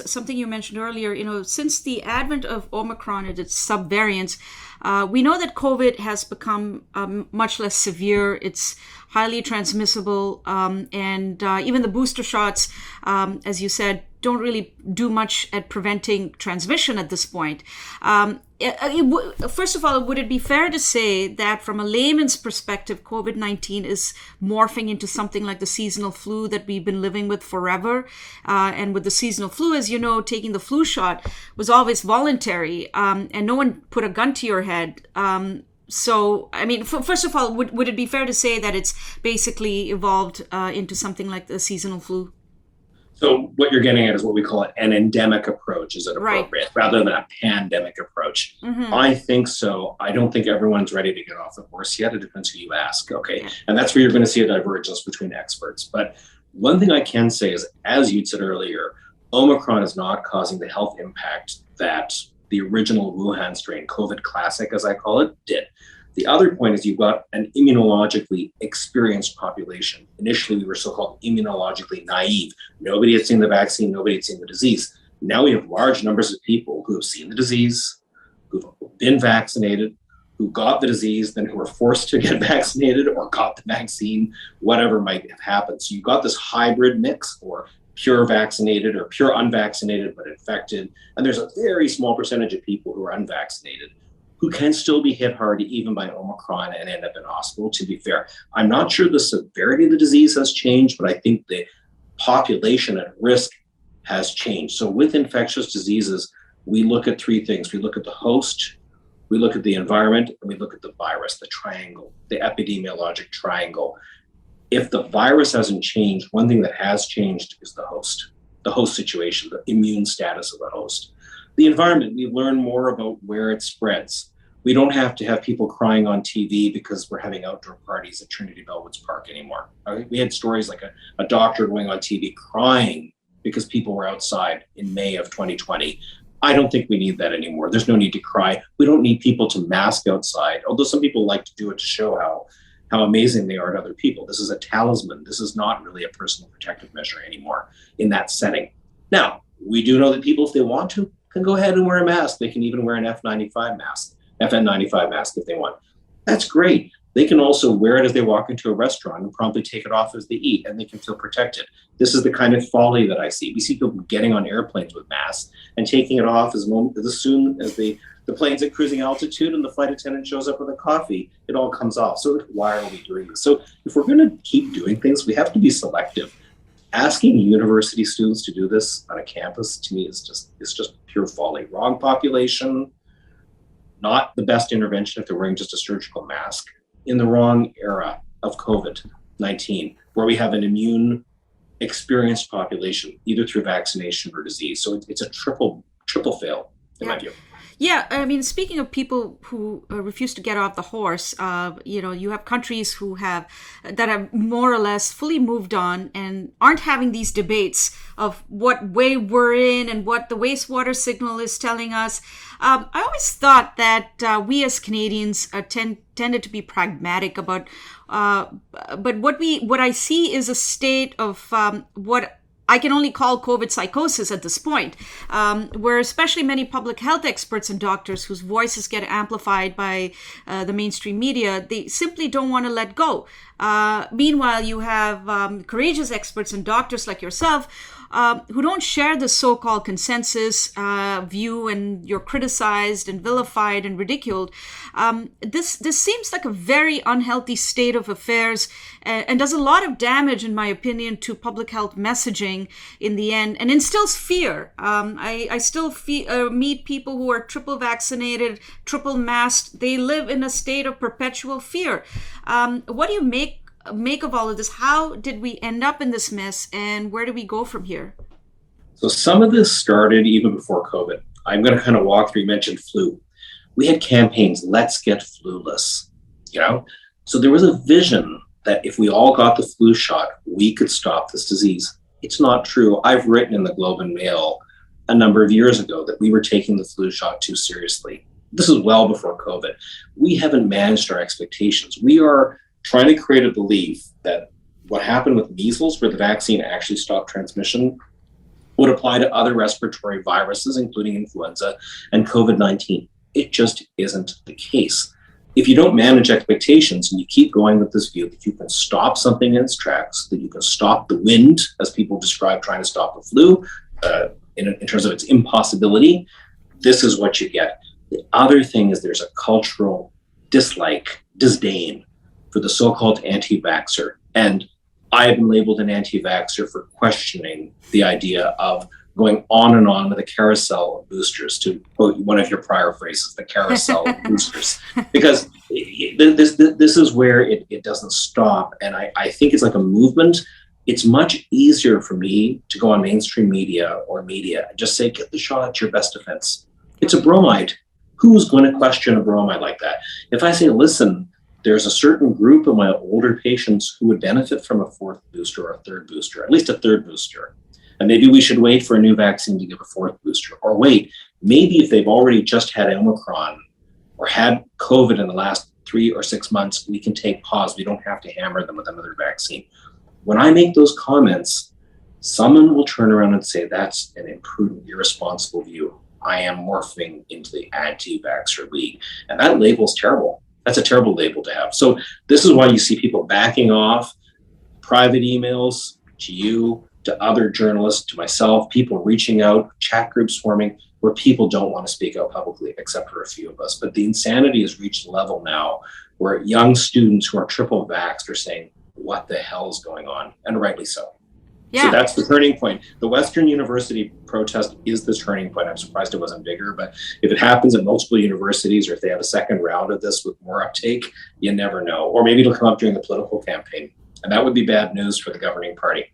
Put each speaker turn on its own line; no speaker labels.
something you mentioned earlier. Since the advent of Omicron and its subvariants, we know that COVID has become much less severe. It's highly transmissible, and even the booster shots, as you said, don't really do much at preventing transmission at this point. First of all, would it be fair to say that from a layman's perspective, COVID-19 is morphing into something like the seasonal flu that we've been living with forever? And with the seasonal flu, as you know, taking the flu shot was always voluntary, and no one put a gun to your head. So, I mean, first of all, would it be fair to say that it's basically evolved into something like the seasonal flu?
So what you're getting at is what we call an endemic approach. Is it appropriate
Right.
rather than a pandemic approach?
Mm-hmm.
I think so. I don't think everyone's ready to get off the horse yet. It depends who you ask. Okay.
Yeah.
And that's where you're going to see a divergence between experts. But one thing I can say is, as you'd said earlier, Omicron is not causing the health impact that the original Wuhan strain, COVID classic, as I call it, did. The other point is you've got an immunologically experienced population. Initially, we were so-called immunologically naive. Nobody had seen the vaccine, nobody had seen the disease. Now we have large numbers of people who have seen the disease, who've been vaccinated, who got the disease, then who were forced to get vaccinated or got the vaccine, whatever might have happened. So you've got this hybrid mix, or pure vaccinated or pure unvaccinated but infected. And there's a very small percentage of people who are unvaccinated who can still be hit hard even by Omicron and end up in hospital, to be fair. I'm not sure the severity of the disease has changed, but I think the population at risk has changed. So with infectious diseases, we look at three things. We look at the host, we look at the environment, and we look at the virus, the triangle, the epidemiologic triangle. If the virus hasn't changed, one thing that has changed is the host situation, the immune status of the host. The environment, we learn more about where it spreads. We don't have to have people crying on TV because we're having outdoor parties at Trinity Bellwoods Park anymore. We had stories like a doctor going on TV crying because people were outside in May of 2020. I don't think we need that anymore. There's no need to cry. We don't need people to mask outside, although some people like to do it to show how amazing they are to other people. This is a talisman. This is not really a personal protective measure anymore in that setting. Now, we do know that people, if they want to, can go ahead and wear a mask. They can even wear an F95 mask if they want. That's great. They can also wear it as they walk into a restaurant and promptly take it off as they eat, and they can feel protected. This is the kind of folly that I see. We see people getting on airplanes with masks and taking it off as soon as the plane's at cruising altitude and the flight attendant shows up with a coffee, it all comes off. So why are we doing this? So if we're going to keep doing things, we have to be selective. Asking university students to do this on a campus, to me, is just pure folly. Wrong population, not the best intervention if they're wearing just a surgical mask, in the wrong era of COVID-19, where we have an immune experienced population, either through vaccination or disease. So it's a triple fail, in my view.
Yeah, I mean, speaking of people who refuse to get off the horse, you have countries that have more or less fully moved on and aren't having these debates of what way we're in and what the wastewater signal is telling us. I always thought that we as Canadians tended to be pragmatic about, but what I see is a state of what I can only call COVID psychosis at this point, where especially many public health experts and doctors whose voices get amplified by the mainstream media, they simply don't want to let go. Meanwhile, you have courageous experts and doctors like yourself who don't share the so-called consensus view, and you're criticized and vilified and ridiculed. This seems like a very unhealthy state of affairs, and does a lot of damage, in my opinion, to public health messaging in the end, and instills fear. I still meet people who are triple vaccinated, triple masked. They live in a state of perpetual fear. What do you make of all of this? How did we end up in this mess, and where do we go from here?
So some of this started even before COVID. I'm going to kind of walk through, you mentioned flu. We had campaigns, let's get flueless, So there was a vision that if we all got the flu shot, we could stop this disease. It's not true. I've written in the Globe and Mail a number of years ago that we were taking the flu shot too seriously. This is well before COVID. We haven't managed our expectations. We are trying to create a belief that what happened with measles, where the vaccine actually stopped transmission, would apply to other respiratory viruses, including influenza and COVID-19. It just isn't the case. If you don't manage expectations and you keep going with this view that you can stop something in its tracks, that you can stop the wind, as people describe trying to stop the flu, in terms of its impossibility, this is what you get. The other thing is there's a cultural dislike, disdain for the so-called anti-vaxxer. And I have been labeled an anti-vaxxer for questioning the idea of going on and on with a carousel of boosters, to quote one of your prior phrases, the carousel of boosters, because this is where it doesn't stop. And I think it's like a movement. It's much easier for me to go on mainstream media and just say, get the shot at your best defense. It's a bromide. Who's going to question a bromide like that? If I say, listen, there's a certain group of my older patients who would benefit from a fourth booster or a third booster, at least a third booster. And maybe we should wait for a new vaccine to give a fourth booster. Or wait, maybe if they've already just had Omicron or had COVID in the last 3 or 6 months, we can take pause. We don't have to hammer them with another vaccine. When I make those comments, someone will turn around and say, that's an imprudent, irresponsible view. I am morphing into the anti-vaxxer league. And that label is terrible. That's a terrible label to have. So this is why you see people backing off, private emails to you, to other journalists, to myself, people reaching out, chat groups forming, where people don't want to speak out publicly, except for a few of us. But the insanity has reached a level now where young students who are triple vaxxed are saying, what the hell is going on? And rightly so. Yeah. So that's the turning point. The Western University protest is the turning point. I'm surprised it wasn't bigger, but if it happens at multiple universities, or if they have a second round of this with more uptake, you never know. Or maybe it'll come up during the political campaign. And that would be bad news for the governing party.